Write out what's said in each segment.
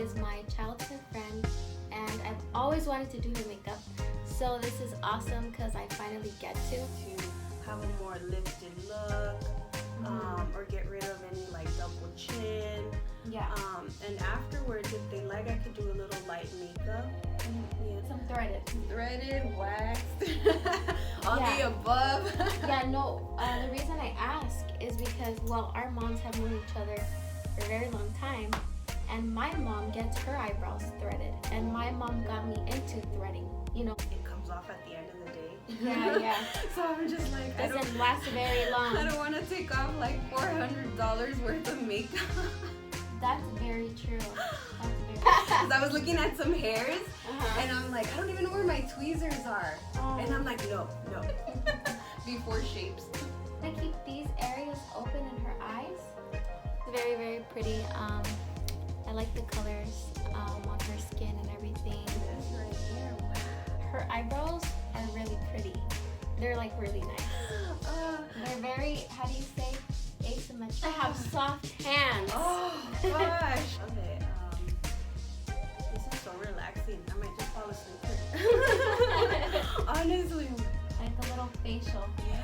is my childhood friend, and I've always wanted to do her makeup. So this is awesome because I finally get to have a more lifted look, or get rid of any like double chin. Yeah. And afterwards, if they like, I could do a little light makeup. Yeah. Some threaded, waxed, all the above. Yeah, no, the reason I ask is because, well, our moms have known each other for a very long time, and my mom gets her eyebrows threaded, and my mom got me into threading, you know. It comes off at the end of the day. Yeah. So I'm just like, doesn't last very long. I don't want to take off like $400 worth of makeup. That's very true. Because I was looking at some hairs, and I'm like, I don't even know where my tweezers are. And I'm like, no. Before shapes. I keep these areas open in her eyes. Very, very pretty. I like the colors on her skin and everything. This right here, wow. Her eyebrows are really pretty. They're like really nice. They're very, how do you say, asymmetric. I have soft hands. Oh gosh. Okay. This is so relaxing. I might just fall asleep. Honestly. Like a little facial. Yeah.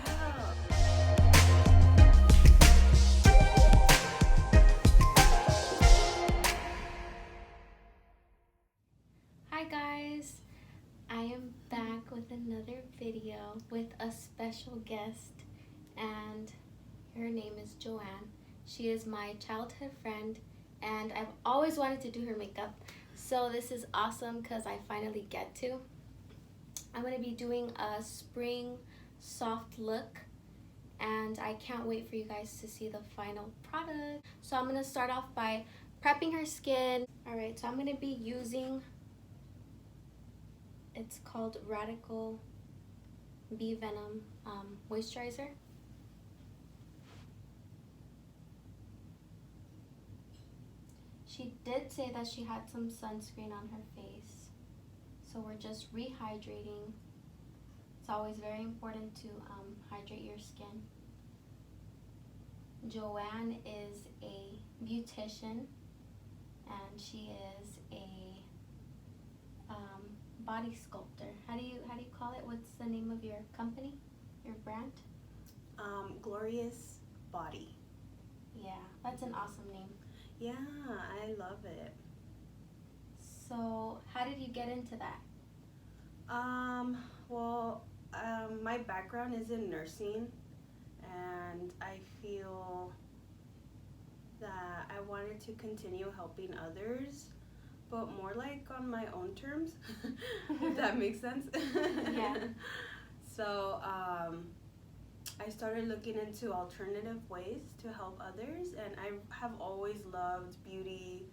Hi guys. I am back with another video with a special guest, and her name is Joanne. She is my childhood friend, and I've always wanted to do her makeup. So this is awesome because I finally get to. I'm going to be doing a spring soft look, and I can't wait for you guys to see the final product. So I'm going to start off by prepping her skin. Alright, so I'm going to be using, it's called Radical Bee Venom moisturizer. She did say that she had some sunscreen on her face, so we're just rehydrating. It's always very important to hydrate your skin. Joanne is a beautician, and she is a body sculptor. How do you call it? What's the name of your company, your brand? Glorious Body. Yeah, that's an awesome name. Yeah, I love it. So, how did you get into that? My background is in nursing, and I feel that I wanted to continue helping others, but more like on my own terms, if that makes sense. Yeah. So, I started looking into alternative ways to help others, and I have always loved beauty,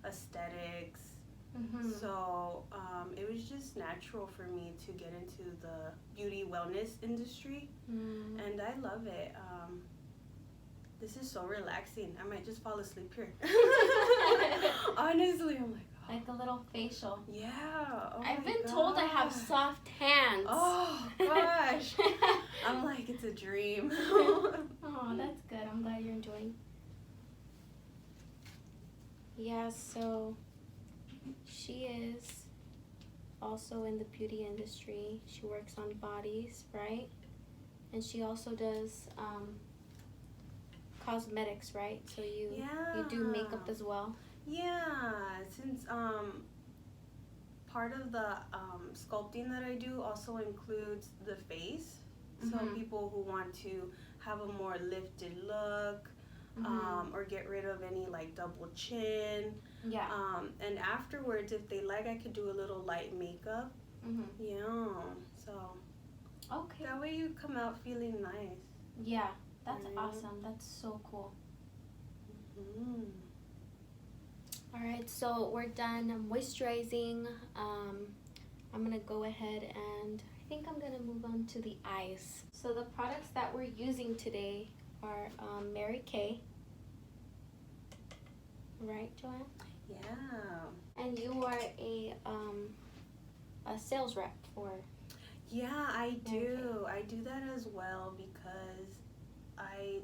aesthetics. So it was just natural for me to get into the beauty wellness industry, and I love it. This is so relaxing. I might just fall asleep here. Honestly, I'm like a little facial. Yeah. Oh I've been told I have soft hands. Oh gosh. I'm like, it's a dream. Oh, that's good. I'm glad you're enjoying. Yeah, so she is also in the beauty industry. She works on bodies, right? And she also does cosmetics, right? So you do makeup as well. Yeah, since part of the sculpting that I do also includes the face. So people who want to have a more lifted look, or get rid of any like double chin. Yeah. And afterwards, if they like, I could do a little light makeup. Yeah. So. Okay. That way you come out feeling nice. Yeah, that's awesome. That's so cool. Alright, so we're done moisturizing. I'm gonna go ahead and I think I'm gonna move on to the eyes. So the products that we're using today are Mary Kay. Right, Joanne? Yeah. And you are a sales rep for. Yeah, I do. I do that as well because I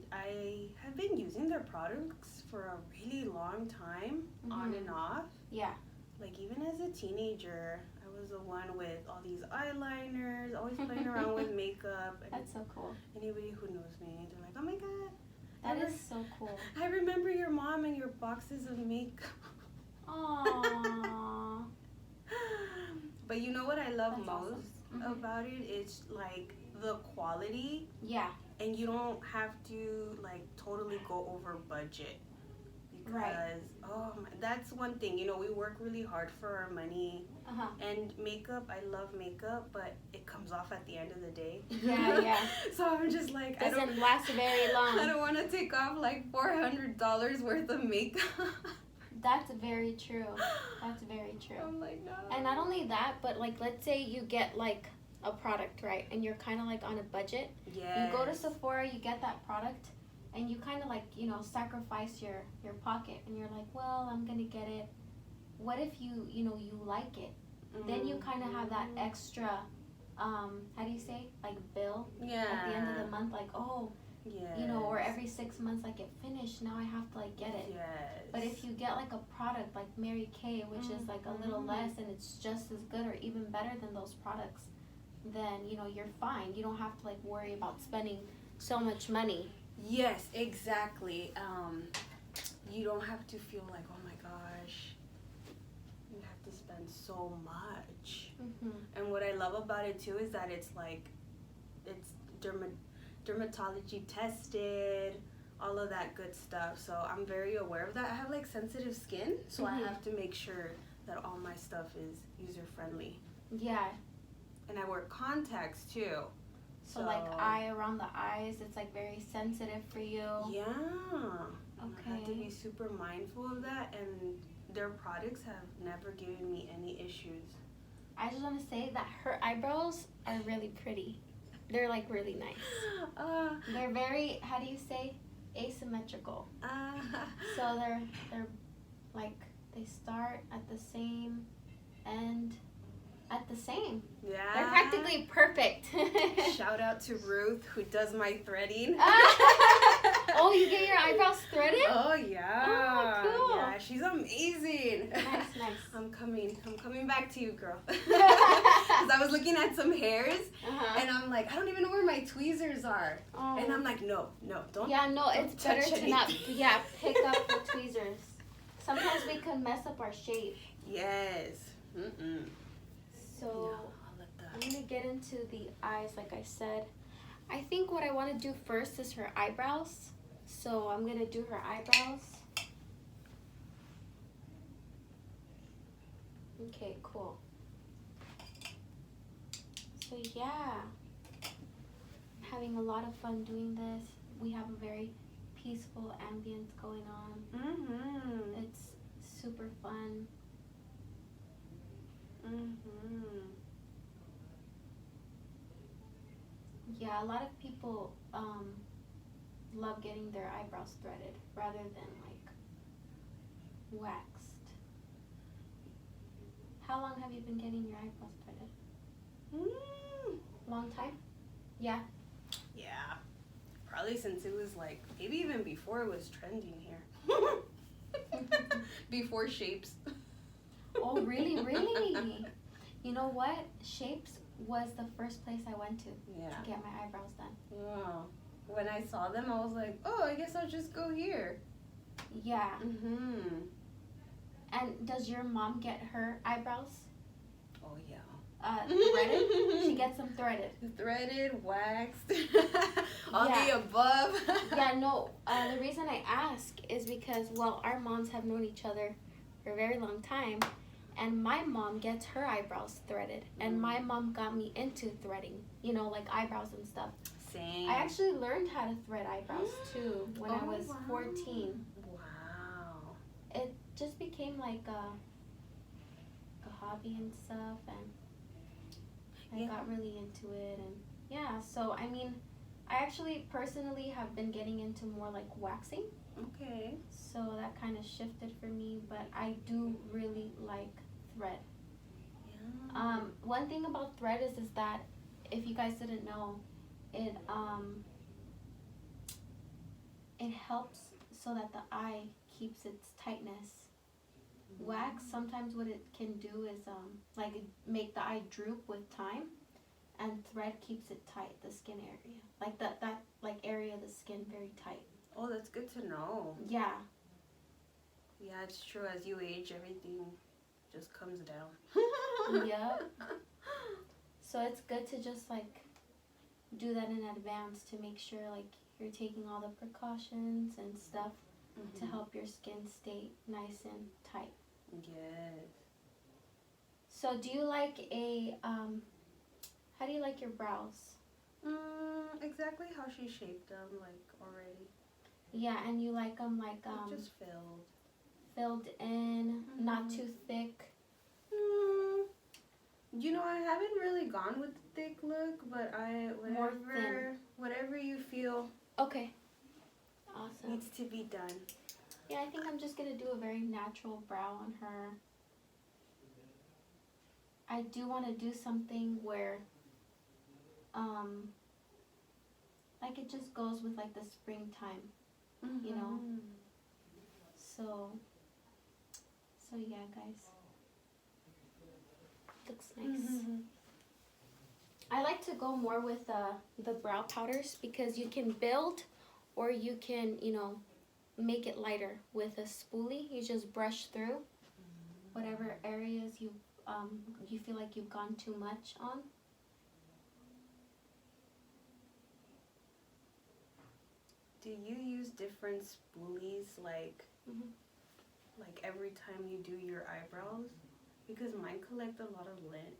have been using their products for a really long time, on and off. Yeah. Like, even as a teenager, I was the one with all these eyeliners, always playing around with makeup. And that's so cool. anybody who knows me, they're like, oh my god. That is so cool. I remember your mom and your boxes of makeup. Aww. But you know what I love That's most awesome. about it? It's like the quality. Yeah. And you don't have to like totally go over budget. Because, Right. oh, that's one thing. You know, we work really hard for our money. Uh-huh. And makeup, I love makeup, but it comes off at the end of the day. Yeah. So I'm just like, Doesn't last very long. I don't want to take off like $400 worth of makeup. That's very true. That's very true. Oh my god. And not only that, but like, let's say you get like a product, right? And you're kind of like on a budget. Yes. You go to Sephora, you get that product, and you kind of like, you know, sacrifice your pocket, and you're like, well, I'm gonna get it. What if you like it? Then you kind of have that extra, how do you say, like bill Yeah. at the end of the month, like, oh, Yes. you know, or every 6 months I get finished, now I have to like get it. Yes. But if you get like a product like Mary Kay, which is like a little less and it's just as good or even better than those products, then you know you're fine. You don't have to like worry about spending so much money. Yes, exactly. You don't have to feel like, oh my gosh, you have to spend so much. Mm-hmm. And what I love about it too is that it's like, it's dermatology tested, all of that good stuff. So I'm very aware of that. I have like sensitive skin, so I have to make sure that all my stuff is user friendly. Yeah. And I wear contacts too. So like around the eyes, it's like very sensitive for you. Yeah. Okay. I have to be super mindful of that, and their products have never given me any issues. I just want to say that her eyebrows are really pretty. They're like really nice. They're very, how do you say, asymmetrical. So they're like, they start at the same end. At the same. Yeah. They're practically perfect. Shout out to Ruth, who does my threading. Oh, you get your eyebrows threaded? Oh yeah. Oh, cool. Yeah, she's amazing. Nice. I'm coming back to you, girl. Because I was looking at some hairs, and I'm like, I don't even know where my tweezers are. Oh. And I'm like, no, don't. Yeah, no, it's better touch to not. Yeah, pick up the tweezers. Sometimes we can mess up our shape. Yes. So I'm gonna get into the eyes, like I said. I think what I want to do first is her eyebrows. So I'm gonna do her eyebrows. Okay, cool. So yeah, I'm having a lot of fun doing this. We have a very peaceful ambience going on. It's super fun. Yeah, a lot of people love getting their eyebrows threaded rather than like waxed. How long have you been getting your eyebrows threaded? Long time? Yeah. Yeah. Probably since it was like, maybe even before it was trending here. Before Shapes. Oh, really? Really? You know what? Shapes was the first place I went to get my eyebrows done. Wow. When I saw them, I was like, oh, I guess I'll just go here. Yeah. And does your mom get her eyebrows Oh, yeah. threaded? She gets them threaded. Threaded, waxed, all the above. Yeah, no. The reason I ask is because, well, our moms have known each other for a very long time, and my mom gets her eyebrows threaded, and my mom got me into threading, you know, like eyebrows and stuff. Same. I actually learned how to thread eyebrows too when I was 14. Wow. It just became like a hobby and stuff, and I got really into it, and yeah, so I mean, I actually personally have been getting into more like waxing. Okay. So that kind of shifted for me, but I do really like thread. Yeah. One thing about thread is that if you guys didn't know, it helps so that the eye keeps its tightness. Wax, sometimes what it can do is like make the eye droop with time, and thread keeps it tight, the skin area, like that like area of the skin very tight. Oh, that's good to know. Yeah. Yeah, it's true. As you age, everything just comes down. Yep. So it's good to just like do that in advance to make sure like you're taking all the precautions and stuff to help your skin stay nice and tight. Yes. So do you like a how do you like your brows? Exactly how she shaped them, like already. Yeah, and you like them like just filled. Filled in, not too thick. You know, I haven't really gone with the thick look, but More thin. Whatever you feel. Okay. Awesome. Needs to be done. Yeah, I think I'm just gonna do a very natural brow on her. I do want to do something where like it just goes with like the springtime, you know. So yeah, guys. Looks nice. I like to go more with the brow powders because you can build, or you can, you know, make it lighter with a spoolie. You just brush through whatever areas you feel like you've gone too much on. Do you use different spoolies like every time you do your eyebrows? Because mine collect a lot of lint.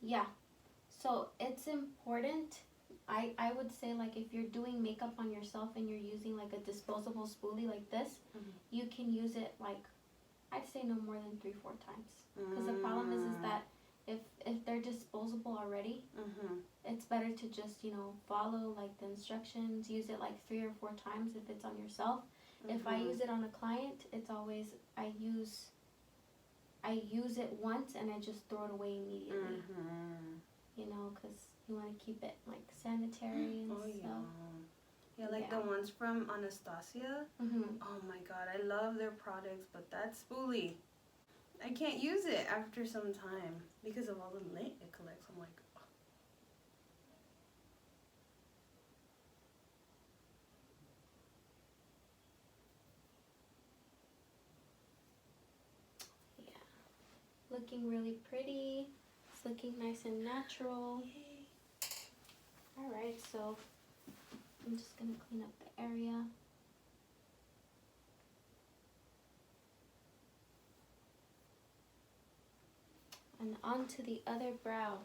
Yeah. So it's important. I would say like if you're doing makeup on yourself and you're using like a disposable spoolie like this, you can use it like I'd say no more than 3-4 times. Because the problem is that if they're disposable already, it's better to just, you know, follow like the instructions, use it like 3 or 4 times if it's on yourself. If I use it on a client, it's always I use it once and I just throw it away immediately. You know, because you want to keep it like sanitary and stuff. Yeah, like the ones from Anastasia. Oh my god, I love their products, but that spoolie, I can't use it after some time because of all the lint it collects. I'm like, oh. Yeah, looking really pretty. It's looking nice and natural. Alright, so I'm just going to clean up the area. And onto the other brow.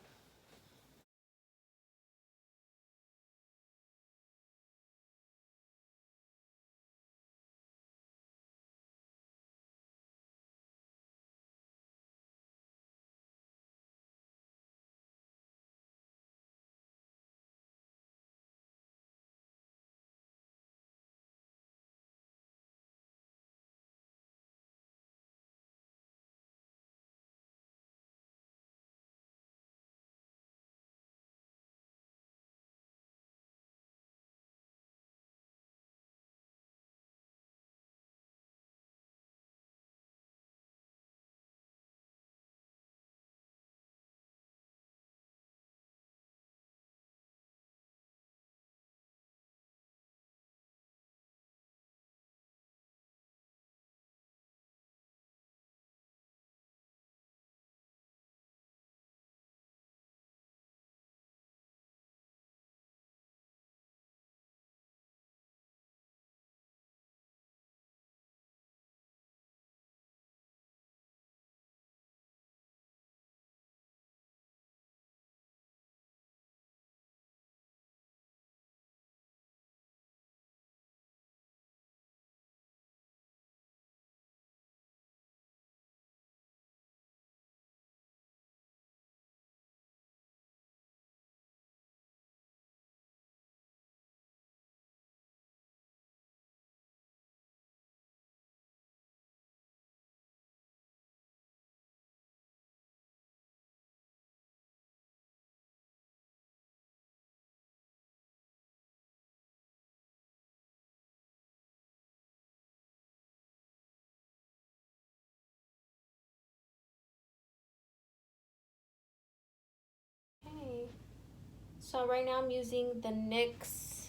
So right now I'm using the NYX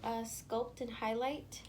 Sculpt and Highlight.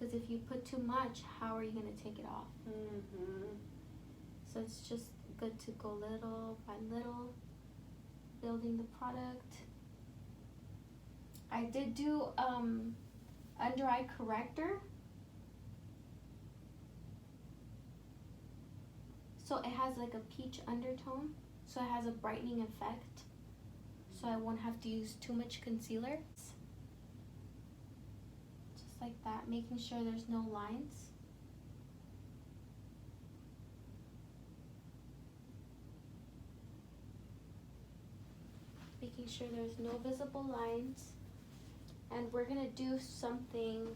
Because if you put too much, how are you going to take it off? So it's just good to go little by little, building the product. I did do under eye corrector. So it has like a peach undertone. So it has a brightening effect. So I won't have to use too much concealer. Just like that, making sure there's no lines. Making sure there's no visible lines. And we're gonna do something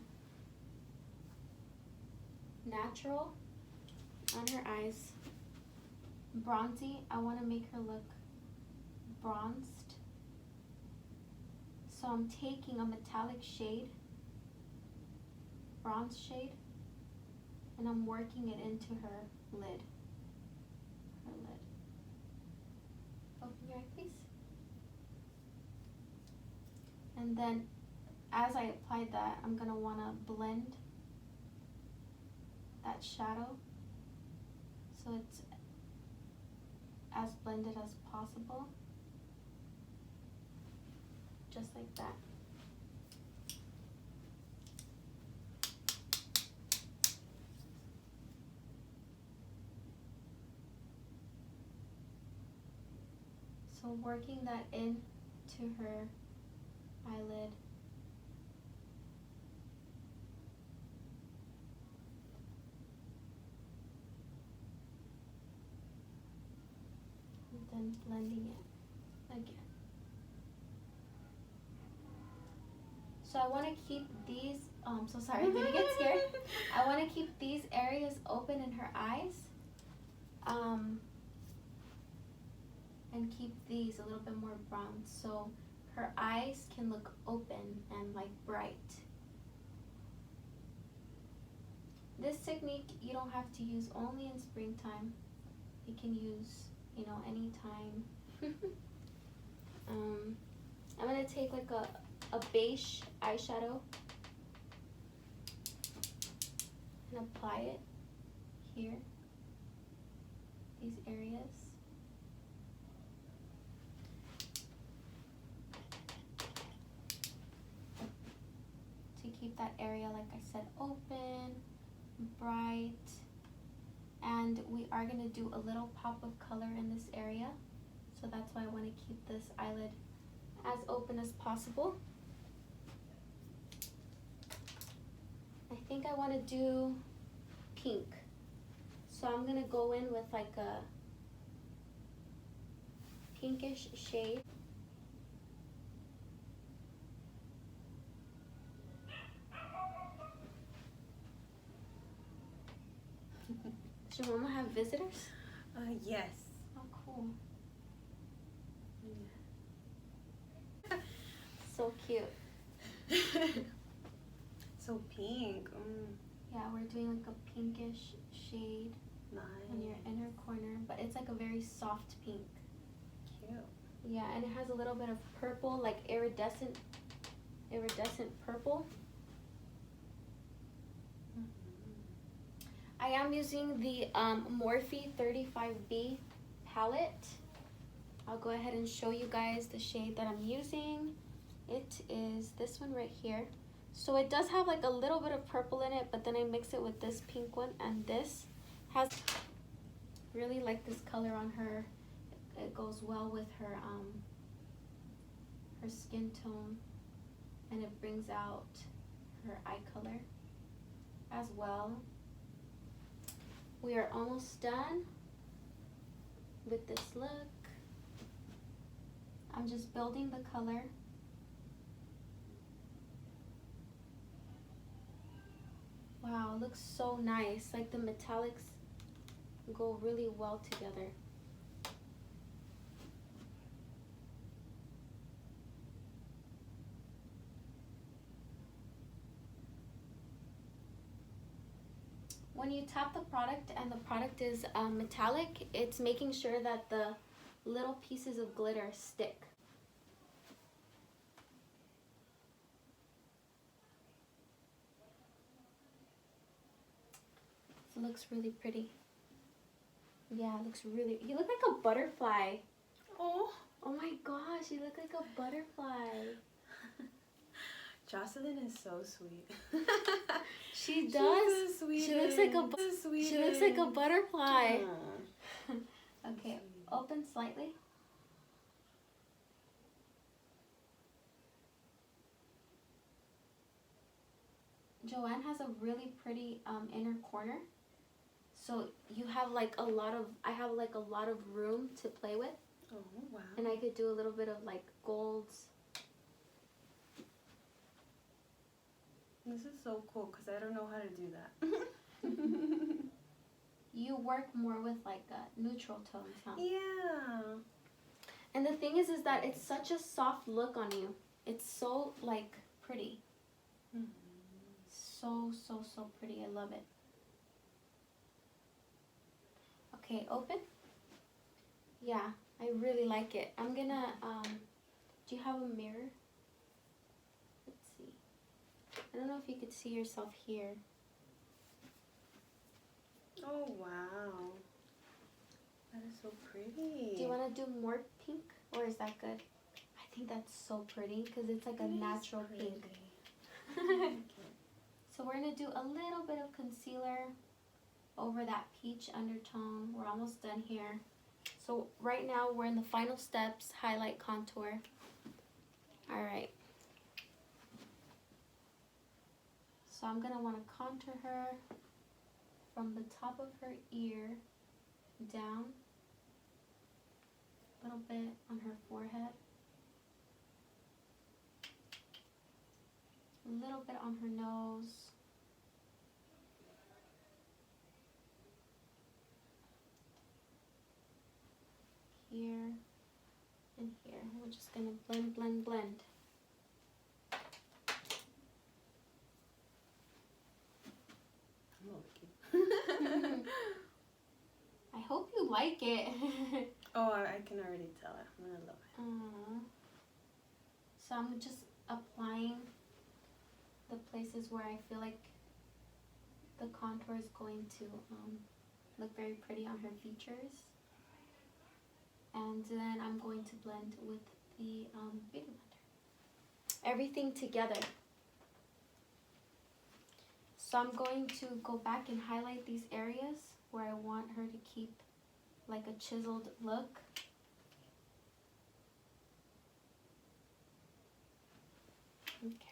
natural on her eyes. Bronzy. I want to make her look bronzed. So I'm taking a metallic shade, bronze shade, and I'm working it into her lid. Her lid. Open your eye, please. And then as I applied that, I'm going to want to blend that shadow so it's as blended as possible. Just like that. So working that into her eyelid. And then blending it again. So I want to keep these, so sorry, did you get scared? I want to keep these areas open in her eyes. And keep these a little bit more bronze so her eyes can look open and like bright. This technique you don't have to use only in springtime. You can use, you know, anytime. I'm gonna take like a beige eyeshadow and apply it here, these areas. To keep that area, like I said, open, bright. And we are going to do a little pop of color in this area. So that's why I want to keep this eyelid as open as possible. I think I want to do pink. So I'm going to go in with like a pinkish shade. Does your mama have visitors? Yes. Oh, cool. Yeah. So cute. So pink. Yeah, we're doing like a pinkish shade on your inner corner, but it's like a very soft pink. Cute. Yeah, and it has a little bit of purple, like iridescent purple. I am using the Morphe 35B palette. I'll go ahead and show you guys the shade that I'm using. It is this one right here. So it does have like a little bit of purple in it, but then I mix it with this pink one, and this has really like this color on her. It goes well with her her skin tone, and it brings out her eye color as well. We are almost done with this look. I'm just building the color. Wow, it looks so nice. Like the metallics go really well together. When you tap the product and the product is metallic, it's making sure that the little pieces of glitter stick. It looks really pretty. Yeah, it looks really... You look like a butterfly. Oh. Oh my gosh, you look like a butterfly. Jocelyn is so sweet. She does. She looks like a she looks like a butterfly. Okay, open slightly. Joanne has a really pretty inner corner. So you have like a lot of, I have like a lot of room to play with. Oh, wow. And I could do a little bit of like golds. This is so cool because I don't know how to do that. You work more with like neutral tones, huh? Yeah. And the thing is that it's such a soft look on you. It's so like pretty. Mm-hmm. So pretty. I love it. Okay, open. Yeah, I really like it. I'm gonna, do you have a mirror? Let's see. I don't know if you could see yourself here. Oh, wow. That is so pretty. Do you want to do more pink, or is that good? I think that's so pretty because it's like a natural pink. So we're going to do a little bit of concealer over that peach undertone. We're almost done here. So right now we're in the final steps, highlight, contour. All right. So I'm going to want to contour her from the top of her ear down, a little bit on her forehead, a little bit on her nose, here, and here. We're just gonna blend, blend, blend. I hope you like it. Oh, I can already tell. I'm gonna love it. So I'm just applying the places where I feel like the contour is going to look very pretty on her features. And then I'm going to blend with the beauty blender. Everything together. So I'm going to go back and highlight these areas where I want her to keep like a chiseled look. Okay.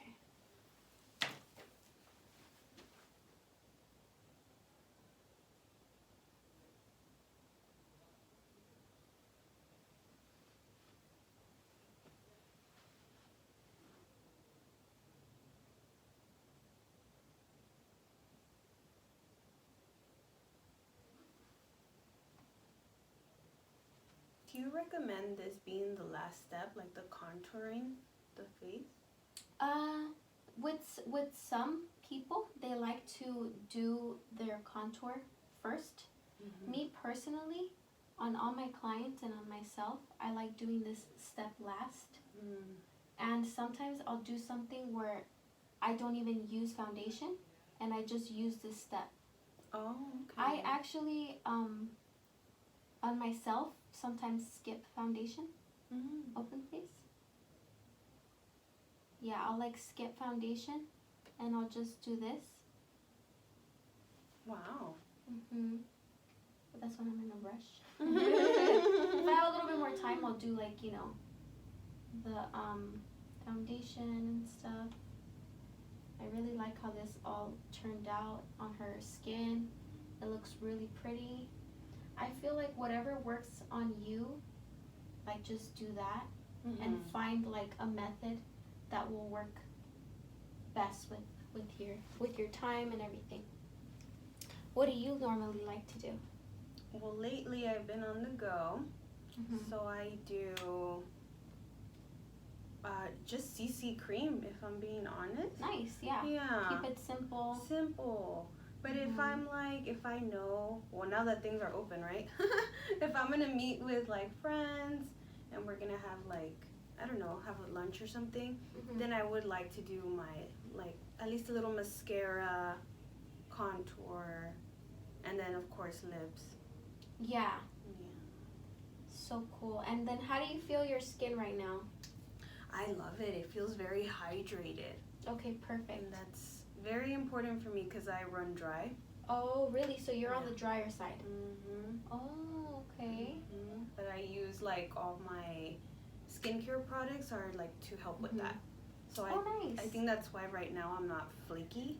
Do you recommend this being the last step, like the contouring the face? With some people, they like to do their contour first. Mm-hmm. Me personally, on all my clients and on myself, I like doing this step last. And sometimes I'll do something where I don't even use foundation and I just use this step. Oh, okay. I actually, on myself, sometimes skip foundation. Open please. Yeah, I'll like skip foundation and I'll just do this. Wow. But that's when I'm in a rush. If I have a little bit more time, I'll do like, you know, the foundation and stuff. I really like how this all turned out on her skin. It looks really pretty. I feel like whatever works on you, like just do that and find like a method that will work best with your time and everything. What do you normally like to do? Well, lately I've been on the go, so I do just CC cream, if I'm being honest. Nice, yeah. Yeah. Keep it simple. Simple. But if I'm like, if I know, well, now that things are open, right? If I'm gonna meet with like friends and we're gonna have like, I don't know, have a lunch or something, then I would like to do my, like, at least a little mascara, contour, And then, of course, lips. Yeah. Yeah. So cool. And then how do you feel your skin right now? I love it. It feels very hydrated. Okay, perfect. And that's very important for me because I run dry. Oh, really? So you're on the drier side? Mm-hmm. Oh, okay. Mm-hmm. But I use like all my skincare products are like to help with that. So nice. I think that's why right now I'm not flaky.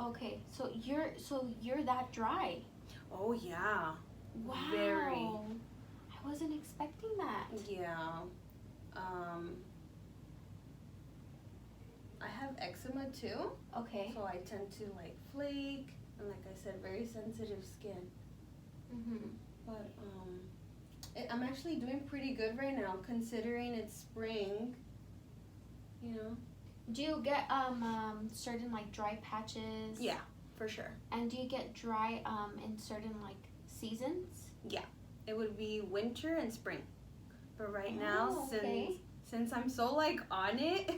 Okay, so you're that dry. Oh yeah. Wow. Very. I wasn't expecting that. Yeah. I have eczema too. Okay. So I tend to like flake and like I said, very sensitive skin. But I'm actually doing pretty good right now considering it's spring. You know. Do you get certain like dry patches? Yeah, for sure. And do you get dry in certain like seasons? Yeah, it would be winter and spring. But right now, since I'm so like on it,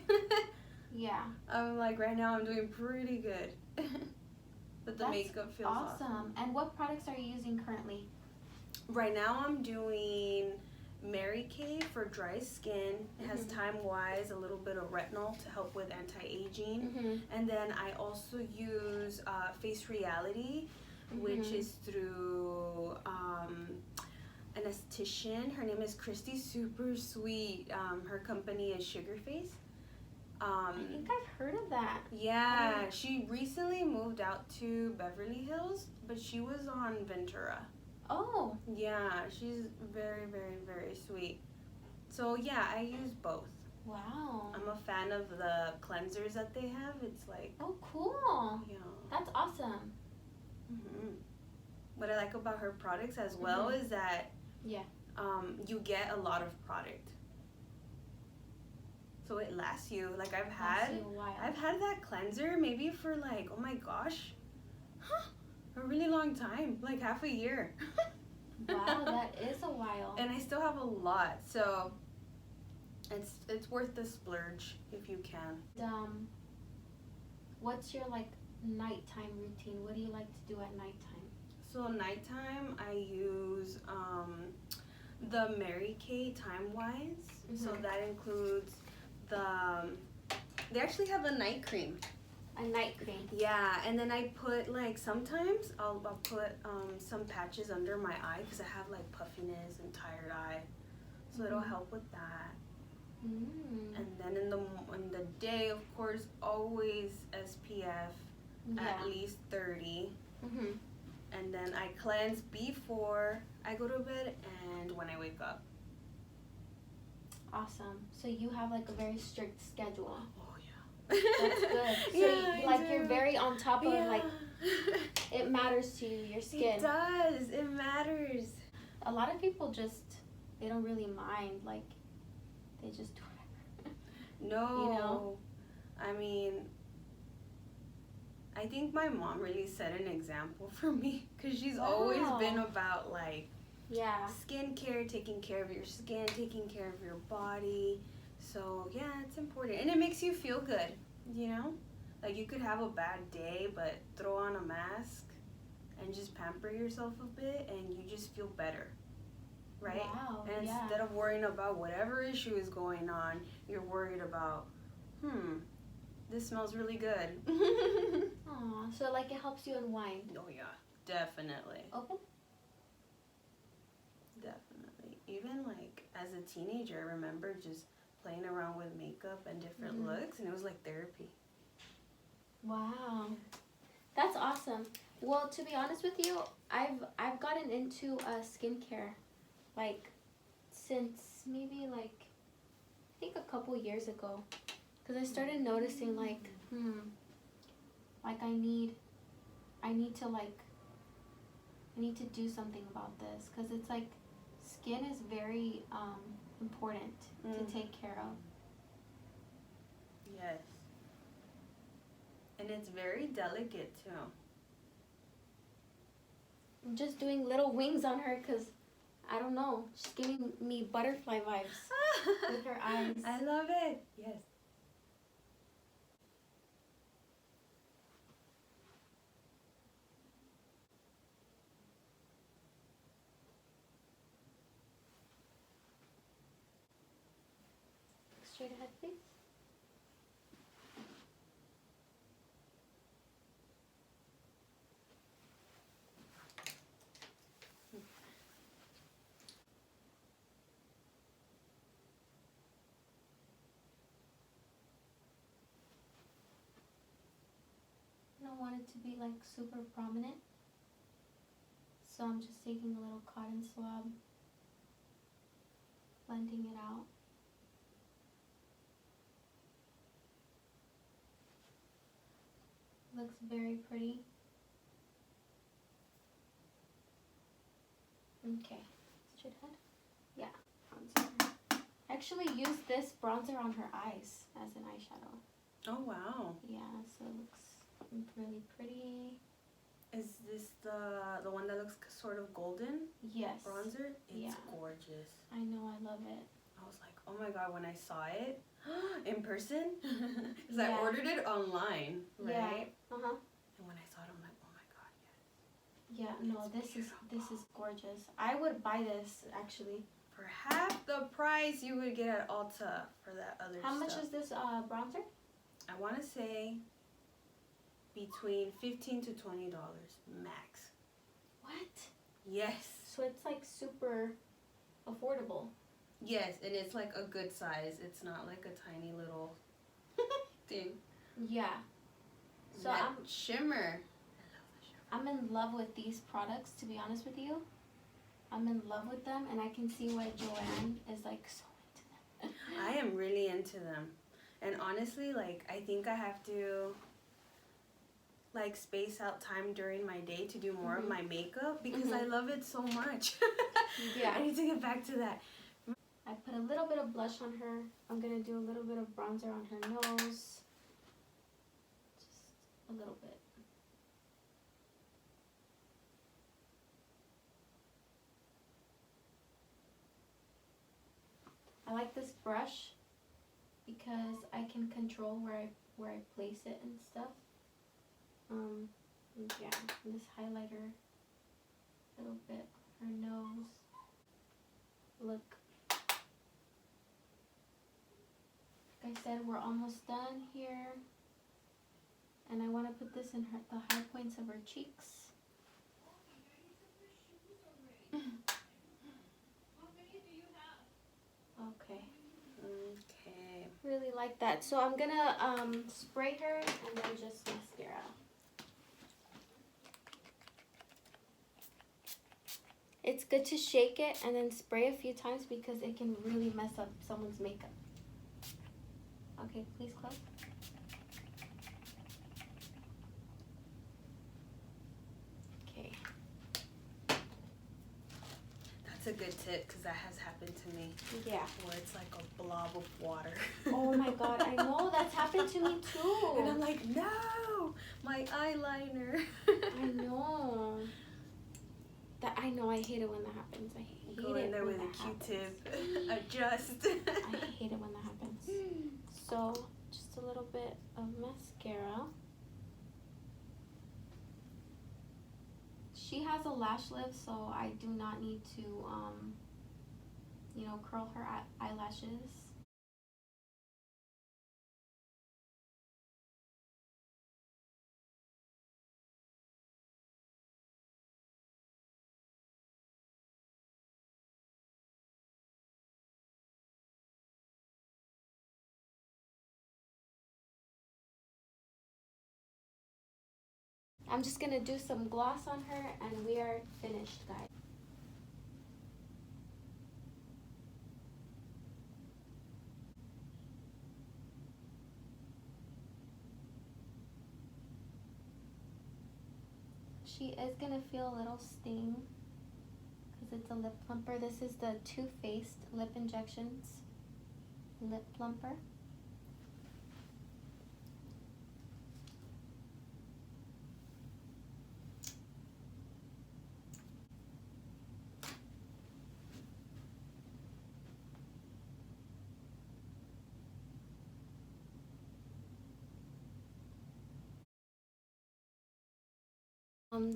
yeah, I'm like right now I'm doing pretty good. But the makeup feels awesome. And what products are you using currently? Right now I'm doing Mary Kay for dry skin. It has time-wise a little bit of retinol to help with anti-aging. And then I also use Face Reality, which is through an esthetician. Her name is Christy, super sweet. Her company is Sugar Face. I think I've heard of that. Yeah, she recently moved out to Beverly Hills, but she was on Ventura. Oh. Yeah, she's very, very, very sweet. So yeah, I use both. Wow. I'm a fan of the cleansers that they have. It's like, oh, cool. Yeah. That's awesome. What I like about her products as well is that you get a lot of product. So it lasts you. Like I've had that cleanser maybe for like, oh my gosh, a really long time, like half a year. Wow, that is a while. And I still have a lot, so it's worth the splurge if you can. What's your like nighttime routine? What do you like to do at nighttime? So nighttime I use the Mary Kay time-wise. So that includes they actually have a night cream. A night cream. Yeah, and then I put like sometimes I'll put some patches under my eye because I have like puffiness and tired eye, so it'll help with that. And then in the day, of course, always SPF at least 30. And then I cleanse before I go to bed and when I wake up. Awesome. So you have like a very strict schedule. Oh yeah. That's good. So you're very on top of like it matters to you, your skin. It does. It matters. A lot of people they don't really mind, like they just do whatever. No. You know? I mean, I think my mom really set an example for me because she's always been about like skincare, taking care of your skin, taking care of your body. So yeah, it's important, and it makes you feel good, you know. Like you could have a bad day, but throw on a mask and just pamper yourself a bit, and you just feel better, right? Wow. And instead of worrying about whatever issue is going on, you're worried about, this smells really good. Aw, so like it helps you unwind. Oh yeah, definitely. Open? Definitely. Even like as a teenager, I remember just playing around with makeup and different looks, and it was like therapy. Wow, that's awesome. Well, to be honest with you, I've gotten into skincare like since maybe like I think a couple years ago, because I started noticing like like I need to do something about this, because it's like skin is very important to take care of. Yes. And it's very delicate too. I'm just doing little wings on her because I don't know, she's giving me butterfly vibes with her eyes. I love it. Yes. Straight ahead, please. I don't want it to be like super prominent, so I'm just taking a little cotton swab, blending it out. Looks very pretty. Okay, straight ahead. Yeah, bronzer. I actually used this bronzer on her eyes as an eyeshadow. Oh wow. Yeah, so it looks really pretty. Is this the one that looks sort of golden? Yes. Bronzer? It's Yeah. gorgeous. I know, I love it. I was like, oh my god, when I saw it in person, because Yeah. I ordered it online, right? Yeah. Uh-huh. And when I saw it, I'm like, oh my god, yes. Yeah, no, this is gorgeous. I would buy this actually. For half the price you would get at Ulta for that other How stuff. much is this bronzer? I want to say between $15 to $20 max. What? Yes. So it's like super affordable. Yes, and it's like a good size. It's not like a tiny little thing. Yeah. So that shimmer. I'm in love with these products, to be honest with you. I'm in love with them, and I can see why Joanne is like so into them. I am really into them. And honestly, like, I think I have to like space out time during my day to do more of my makeup because I love it so much. Yeah. I need to get back to that. I put a little bit of blush on her. I'm going to do a little bit of bronzer on her nose. Just a little bit. I like this brush because I can control where I place it and stuff. Yeah, this highlighter, a little bit, her nose. Look. Like I said, we're almost done here. And I want to put this in the high points of her cheeks. Okay. Okay. Really like that. So I'm gonna spray her and then just mascara. It's good to shake it and then spray a few times because it can really mess up someone's makeup. Okay, please close. Okay. That's a good tip because that has happened to me. Yeah. Where it's like a blob of water. Oh my god, I know, that's happened to me too. And I'm like, no, my eyeliner. I know. I know, I hate it when that happens. I hate Go it in there when with a that Q-tip. happens. Adjust. I hate it when that happens. So, just a little bit of mascara. She has a lash lift, so I do not need to, you know, curl her eyelashes. I'm just gonna do some gloss on her and we are finished, guys. She is gonna feel a little sting because it's a lip plumper. This is the Too Faced Lip Injections Lip Plumper.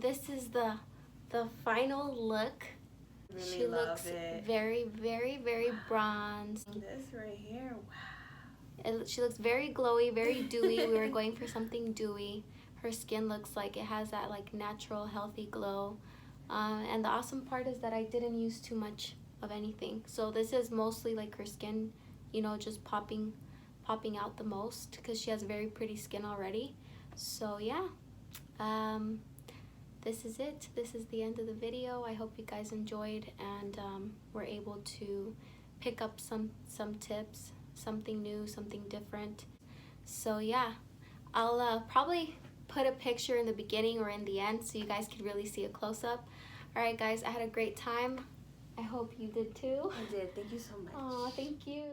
This is the final look. Really she love looks it. very, very, very bronze. This right here, wow. She looks very glowy, very dewy. We were going for something dewy. Her skin looks like it has that like natural, healthy glow. And the awesome part is that I didn't use too much of anything. So this is mostly like her skin, you know, just popping out the most because she has very pretty skin already. So yeah, this is it. This is the end of the video. I hope you guys enjoyed and were able to pick up some tips, something new, something different. So yeah, I'll probably put a picture in the beginning or in the end so you guys could really see a close-up. All right, guys, I had a great time. I hope you did too. I did. Thank you so much. Aw, thank you.